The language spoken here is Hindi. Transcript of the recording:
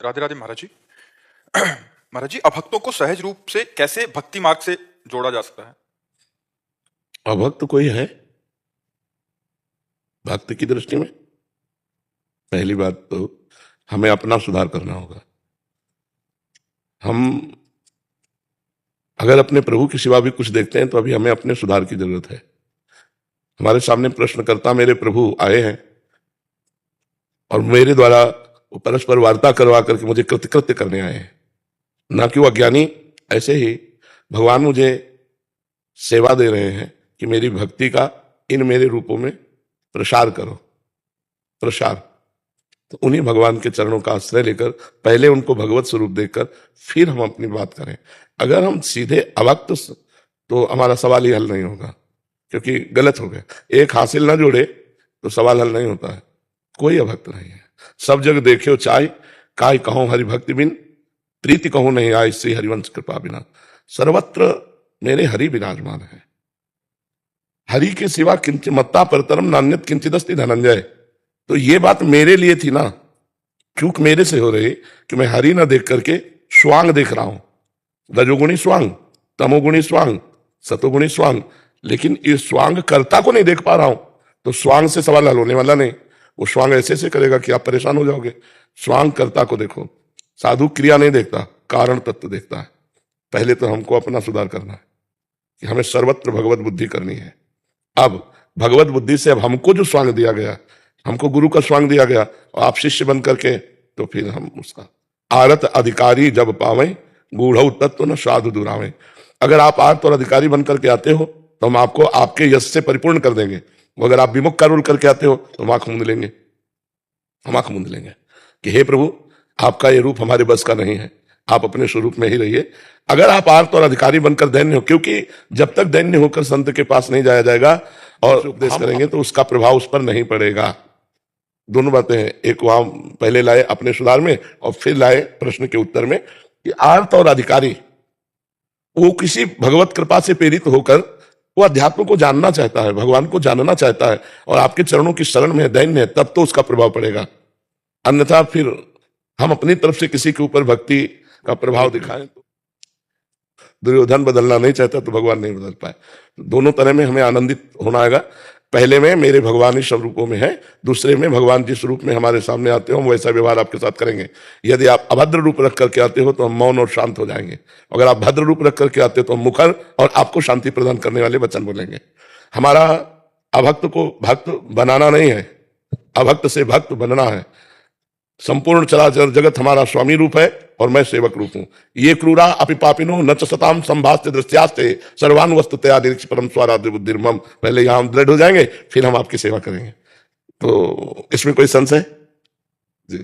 राधे राधे महाराज जी। महाराज जी, अभक्तों को सहज रूप से कैसे भक्ति मार्ग से जोड़ा जा सकता है? अभक्त कोई है भक्त की दृष्टि में? पहली बात तो हमें अपना सुधार करना होगा। हम अगर अपने प्रभु के सिवा भी कुछ देखते हैं तो अभी हमें अपने सुधार की जरूरत है। हमारे सामने प्रश्नकर्ता मेरे प्रभु आए हैं और मेरे द्वारा वो परस्पर वार्ता करवा करके मुझे कृतकृत्य करने आए हैं, ना कि वो अज्ञानी। ऐसे ही भगवान मुझे सेवा दे रहे हैं कि मेरी भक्ति का इन मेरे रूपों में प्रसार करो, प्रसार। तो उन्हीं भगवान के चरणों का आश्रय लेकर पहले उनको भगवत स्वरूप देखकर फिर हम अपनी बात करें। अगर हम सीधे अभक्त तो हमारा सवाल ही हल नहीं होगा, क्योंकि गलत हो गया। एक हासिल ना जोड़े तो सवाल हल नहीं होता है। कोई अभक्त नहीं है। सब जग देखियो चाय, काय कहो हरि भक्ति बिन, प्रीति कहो नहीं आय श्री हरिवंश कृपा बिना। सर्वत्र मेरे हरि विराजमान है। हरि के सिवा किंचित मत्ता परतरम नान्यत किंचिदस्ति धनंजय। तो ये बात मेरे लिए थी ना, चूक मेरे से हो रही कि मैं हरि ना देख करके स्वांग देख रहा हूं। रजोगुणी स्वांग, तमोगुणी स्वांग, सतोगुणी स्वांग, लेकिन इस स्वांग कर्ता को नहीं देख पा रहा हूं। तो स्वांग से सवाल हल होने वाला नहीं। वो स्वांग ऐसे करेगा कि आप परेशान हो जाओगे। स्वांग कर्ता को देखो। साधु क्रिया नहीं देखता, कारण तत्व देखता है। पहले तो हमको अपना सुधार करना है कि हमें सर्वत्र भगवत बुद्धि करनी है। अब भगवत बुद्धि से अब हमको जो स्वांग दिया गया, हमको गुरु का स्वांग दिया गया और आप शिष्य बन करके, तो फिर हम उसका आरत अधिकारी जब पावे, गूढ़ तत्व न साधु दुरावे। अगर आप आर्त और अधिकारी बन करके आते हो तो हम आपको आपके यश से परिपूर्ण कर देंगे। अगर आप विमुख का रूल करके आते हो तो हम आंख मूंद लेंगे, हम आंख मूंद लेंगे कि हे प्रभु, आपका ये रूप हमारे बस का नहीं है, आप अपने स्वरूप में ही रहिए। अगर आप आर्त और अधिकारी बनकर दैन्य हो, क्योंकि जब तक दैन्य होकर संत के पास नहीं जाया जाएगा और उपदेश करेंगे तो उसका प्रभाव उस पर नहीं पड़ेगा। दोनों बातें हैं। एक वहां पहले लाए अपने सुधार में और फिर लाए प्रश्न के उत्तर में कि आर्त और अधिकारी वो किसी भगवत कृपा से प्रेरित होकर वो अध्यात्म को जानना चाहता है, भगवान को जानना चाहता है और आपके चरणों की शरण में दैन्य है, तब तो उसका प्रभाव पड़ेगा। अन्यथा फिर हम अपनी तरफ से किसी के ऊपर भक्ति का प्रभाव दिखाएं तो दुर्योधन बदलना नहीं चाहता तो भगवान नहीं बदल पाए। दोनों तरह में हमें आनंदित होना आएगा। पहले में मेरे भगवान ही सब रूपों में है, दूसरे में भगवान जिस रूप में हमारे सामने आते हो हम वैसा व्यवहार आपके साथ करेंगे। यदि आप अभद्र रूप रख करके आते हो तो हम मौन और शांत हो जाएंगे। अगर आप भद्र रूप रख करके आते हो तो हम मुखर और आपको शांति प्रदान करने वाले वचन बोलेंगे। हमारा अभक्त को भक्त बनाना नहीं है, अभक्त से भक्त बनना है। संपूर्ण चराचर जगत हमारा स्वामी रूप है और मैं सेवक रूप हूं। ये क्रूरा अपि पापिनो न च सताम संभास्ते दृश्यास्ते सर्वान वस्तुतया निरीक्ष परम स्वाराध्य बुद्धिर्मम। पहले यहां हम दृढ़ हो जाएंगे, फिर हम आपकी सेवा करेंगे। तो इसमें कोई संशय? जी।